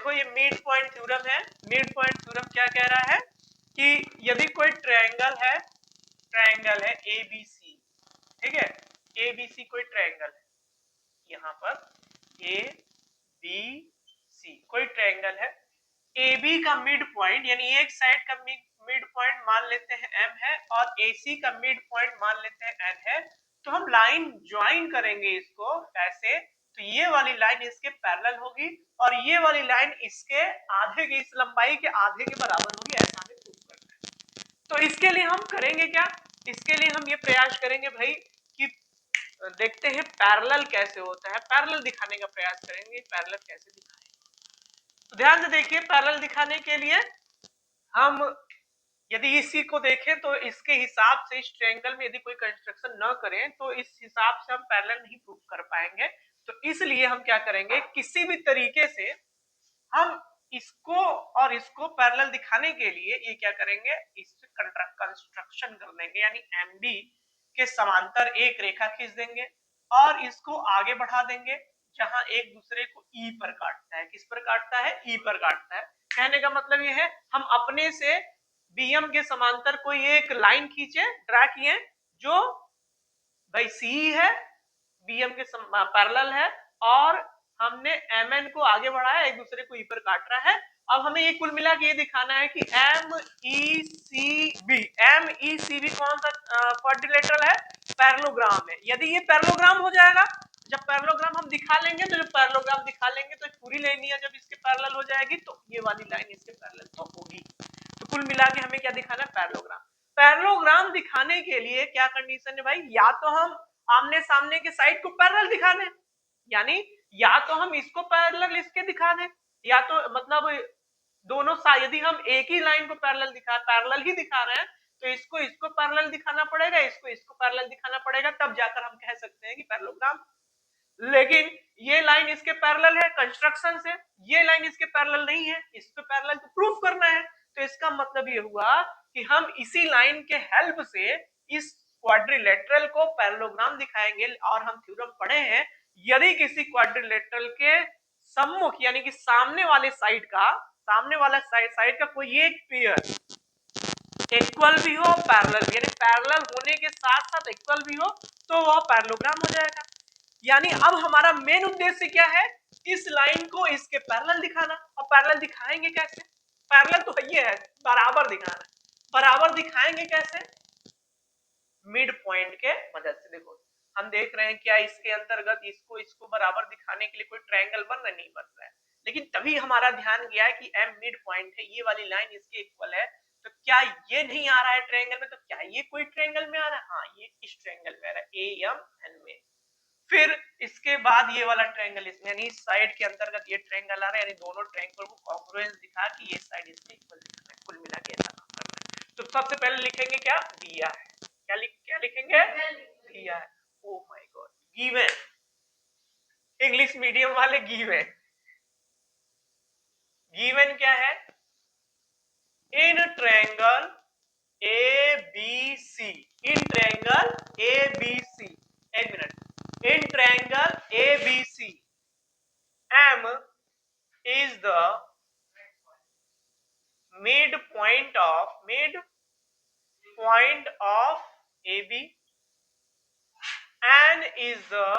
देखो ये mid point theorem है। मिड पॉइंट थ्योरम क्या कह रहा है कि यदि कोई ट्रायंगल है ABC, ठीक है, ABC कोई ट्रायंगल है, यहाँ पर ABC कोई ट्रायंगल है, AB का मिड पॉइंट यानी एक साइड का मिड पॉइंट मान लेते हैं M है और AC का मिड पॉइंट मान लेते हैं N है, तो हम लाइन ज्वाइन करेंगे इसको ऐसे, तो ये वाली लाइन इसके पैरेलल होगी और ये वाली लाइन इसके आधे की, इस लंबाई के आधे के बराबर होगी, ऐसा हमें प्रूव करना है। तो इसके लिए हम करेंगे क्या, इसके लिए हम ये प्रयास करेंगे भाई कि देखते हैं पैरेलल कैसे होता है, पैरेलल दिखाने का प्रयास करेंगे, पैरेलल कैसे दिखाएंगे। तो ध्यान से देखिए, पैरेलल दिखाने के लिए हम यदि इसी को देखें तो इसके हिसाब से इस ट्रायंगल में यदि कोई कंस्ट्रक्शन न करें तो इस हिसाब से हम पैरेलल नहीं प्रूव कर पाएंगे। तो इसलिए हम क्या करेंगे, किसी भी तरीके से हम इसको और इसको पैरेलल दिखाने के लिए ये क्या करेंगे, इससे कंस्ट्रक्शन कर देंगे, यानी MD के समांतर एक रेखा खींच देंगे और इसको आगे बढ़ा देंगे जहां एक दूसरे को E पर काटता है। किस पर काटता है, E पर काटता है। कहने का मतलब ये है हम अपने से BM के समांतर कोई एक लाइन खींचे, ड्रा किए, जो भाई C है, BM के पैरेलल है और हमने MN को आगे बढ़ाया, एक दूसरे को E पर काट रहा है। अब हमें ये कुल मिला के ये दिखाना है कि MECB कौन सा क्वाड्रिलेटरल है, पैरेललोग्राम है। यदि ये पैरेललोग्राम हो जाएगा, जब पैरेललोग्राम हम दिखा लेंगे तो जब पैरेललोग्राम दिखा लेंगे तो पूरी लाइन जब इसके पैरेलल हो जाएगी तो ये वाली लाइन इसके पैरेलल तो होगी। तो कुल मिला के हमें क्या दिखाना है, पैरेललोग्राम। पैरेललोग्राम दिखाने के लिए क्या कंडीशन है भाई, या तो हम आमने सामने के साइड को पैरेलल दिखा दें, यानी या तो हम इसको पैरेलल इसके दिखा दें, या तो मतलब दोनों साइड, यदि हम एक ही लाइन को पैरेलल ही दिखा रहे हैं तो इसको पैरेलल दिखाना पड़ेगा, इसको पैरेलल दिखाना पड़ेगा, तब जाकर हम कह सकते हैं कि पैरेललोग्राम। लेकिन ये लाइन इसके पैरेलल है कंस्ट्रक्शन से, ये लाइन इसके पैरेलल नहीं है, इसको पैरेलल तो प्रूफ करना है। तो इसका मतलब ये हुआ कि हम इसी लाइन के हेल्प से इस क्वाड्रिलेटरल को पैरेललोग्राम दिखाएंगे। और हम थ्योरम पढ़े हैं, यदि किसी क्वाड्रिलेटरल के सम्मुख यानी कि सामने वाले साइड का कोई एक पेयर इक्वल भी हो, पैरेलल यानी पैरेलल होने के साथ साथ इक्वल भी हो, तो वह पैरेललोग्राम हो जाएगा। यानी अब हमारा मेन उद्देश्य क्या है, इस लाइन को इसके पैरेलल दिखाना। और पैरेलल दिखाएंगे कैसे, पैरेलल तो ये है, बराबर दिखाना। बराबर दिखाएंगे कैसे, मिड पॉइंट के मदद से। देखो हम देख रहे हैं क्या इसके अंतर्गत इसको बराबर दिखाने के लिए कोई ट्रायंगल बन रहा नहीं बन रहा है, लेकिन तभी हमारा ध्यान गया कि M मिड पॉइंट है, ये वाली लाइन इसके इक्वल है, तो क्या ये नहीं आ रहा है ट्रायंगल में, तो क्या ये कोई ट्रायंगल में आ रहा है, हाँ ये इस ट्रायंगल में आ रहा है, AMN में। फिर इसके बाद ये वाला ट्रायंगल इसमें, यानी इस साइड के अंतर्गत ये ट्रायंगल आ रहा है, यानी दोनों ट्रायंगल को कॉन्ग्रुएंस दिखा कि ये साइड इसके इक्वल दिखना है। कुल मिला के ऐसा काम करना है। तो सबसे पहले लिखेंगे क्या, दिया है, क्या लिखेंगे, दिया है। Oh my God, given, English medium वाले गिवन। गिवन क्या है, in triangle ABC, in triangle ABC, एक minute, in triangle ABC, M is the midpoint of AB, N is the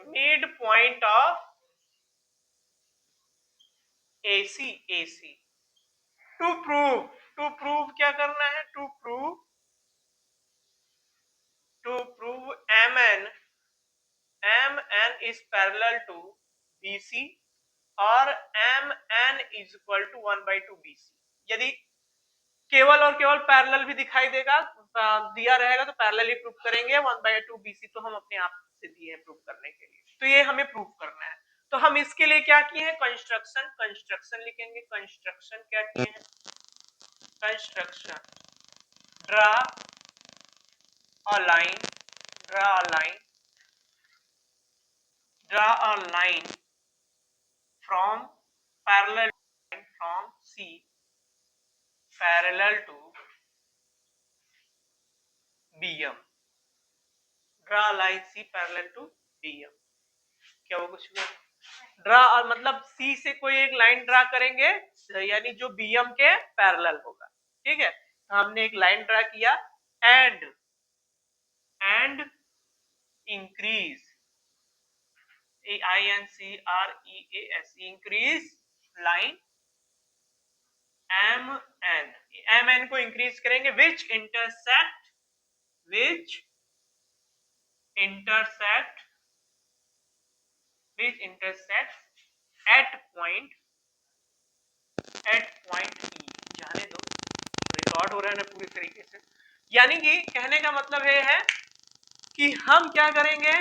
midpoint of AC. To prove क्या करना है, to prove MN is parallel to BC और MN is equal to 1/2 BC। यदि केवल और केवल parallel भी दिखाई देगा, दिया रहेगा तो पैरेलल ही प्रूफ करेंगे, 1/2 BC तो हम अपने आप से दिए हैं प्रूफ करने के लिए। तो ये हमें प्रूफ करना है, तो हम इसके लिए क्या किए हैं, कंस्ट्रक्शन लिखेंगे। कंस्ट्रक्शन क्या किए हैं, construction, draw a line from parallel from C parallel to BM, draw line C parallel to BM। क्या वो कुछ हुआ ड्रा मतलब सी से कोई एक लाइन ड्रा करेंगे यानी जो बीएम के पैरेलल होगा, ठीक है। तो हमने एक लाइन ड्रा किया and increase AINCREAS increase line M N को इंक्रीज करेंगे which intersect at point E, जाने दो रिकॉर्ड हो रहा है ना पूरी तरीके से। यानी कि कहने का मतलब ये है कि हम क्या करेंगे,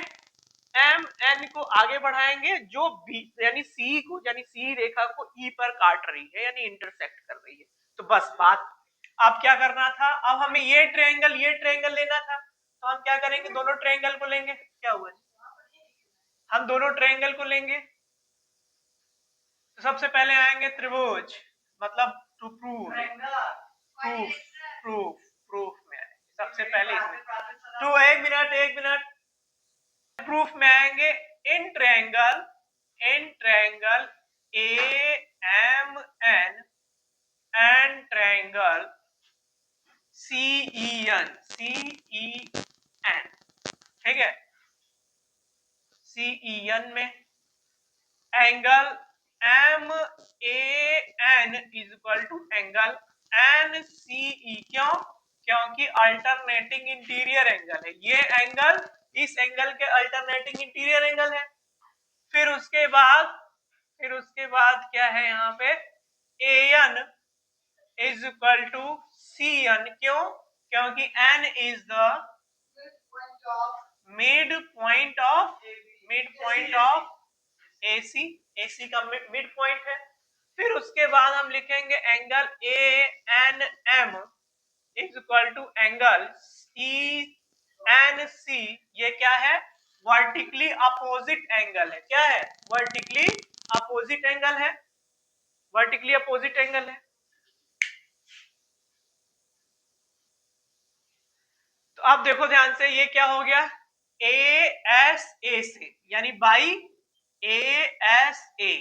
एम एन को आगे बढ़ाएंगे जो बी यानी सी को यानी सी रेखा को ई पर काट रही है यानी इंटरसेक्ट कर रही है। तो बस बात अब क्या करना था, अब हमें ये ट्रायंगल लेना था। तो हम क्या करेंगे, दोनों ट्रायंगल को लेंगे। क्या हुआ, हम दोनों ट्रायंगल को लेंगे। तो सबसे पहले आएंगे त्रिभुज, मतलब टू प्रूफ में सबसे पहले टू एक मिनट प्रूफ में आएंगे in triangle AMN and triangle CEN, ठीक है। CEN में angle MAN is equal to angle NCE, क्योंकि अल्टरनेटिंग इंटीरियर एंगल है ये एंगल, इस एंगल के अल्टरनेटिंग इंटीरियर एंगल है। फिर उसके बाद क्या है यहाँ पे, AN is equal to CN, क्योंकि N is the mid point of AC का मिड पॉइंट है। फिर उसके बाद हम लिखेंगे angle ANM is equal to angle ENC, ये क्या है, वर्टिकली अपोजिट एंगल है। क्या है, वर्टिकली अपोजिट एंगल है। तो अब देखो ध्यान से, ये क्या हो गया, ASA से यानी by ASA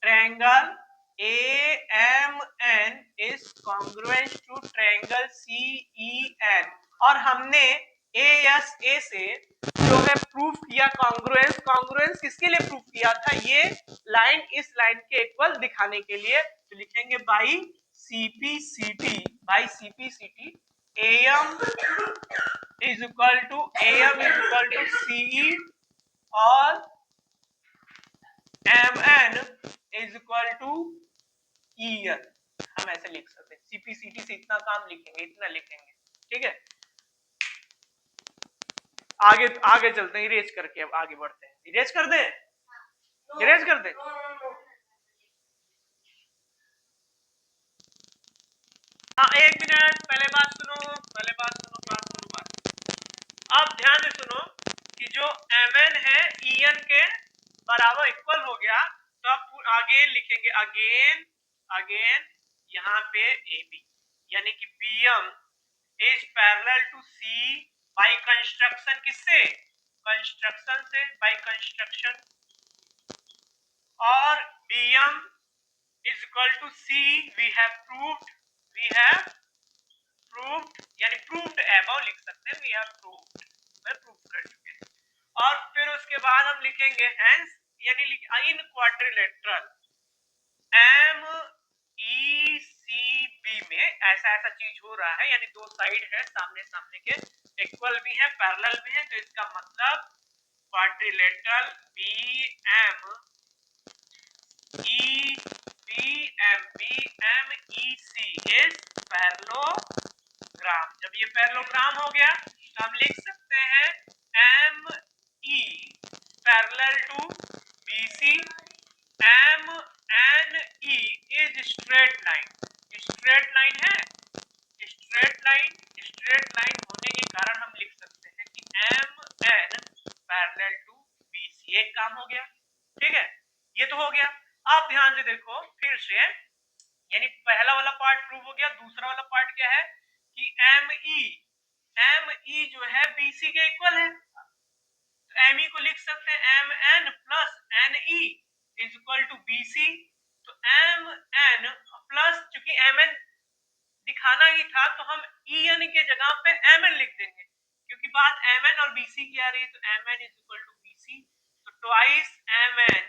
triangle AMN is congruent to triangle CEN, और हमने ASA से जो है प्रूफ किया कॉन्ग्रुएंस किसके लिए प्रूफ किया था, ये लाइन इस लाइन के इक्वल दिखाने के लिए। तो लिखेंगे by CPCT AM is equal to CE और MN is equal to EN। हम ऐसे लिख सकते हैं, CPCT से इतना काम लिखेंगे, ठीक है। आगे चलते हैं, इरेज करके अब आगे बढ़ते हैं। इरेज कर दें, हाँ एक मिनट, पहले बात सुनो। अब ध्यान से सुनो कि जो MN है EN के बराबर इक्वल हो गया, तो अब आगे लिखेंगे अगेन यहाँ पे AB, यानी कि BM is parallel to C by construction, किससे, बाय कंस्ट्रक्शन, और BM is equal to C we have proved यानी प्रूव्ड अबव लिख सकते हैं, वी हैव प्रूव कर चुके हैं। और फिर उसके बाद हम लिखेंगे हेंस, यानी इन क्वाड्रिलेटरल MECB में ऐसा चीज हो रहा है, यानी दो साइड है सामने के, इक्वल भी है पैरेलल भी है, तो इसका मतलब क्वाड्रिलेटरल BMEC इज पैरेललोग्राम। जब ये पैरेललोग्राम हो गया तो हम लिख सकते हैं ME parallel to BC, MNE is straight line है, स्ट्रेट लाइन होने के कारण हम लिख सकते हैं कि MN पैरेलल टू BC। एक काम हो गया, ठीक है, ये तो हो गया। अब ध्यान से देखो फिर से, यानी पहला वाला पार्ट प्रूव हो गया। दूसरा वाला पार्ट क्या है कि ME जो है BC के इक्वल है, तो ME को लिख सकते हैं MN plus NE, is equal to B C. तो एम एन प्लस, चूंकि एम एन दिखाना ही था तो हम ई एन के जगह पे एम एन लिख देंगे, क्योंकि बात एम एन और बी सी की आ रही है। तो M N is equal to B C, तो ट्वाइस एम एन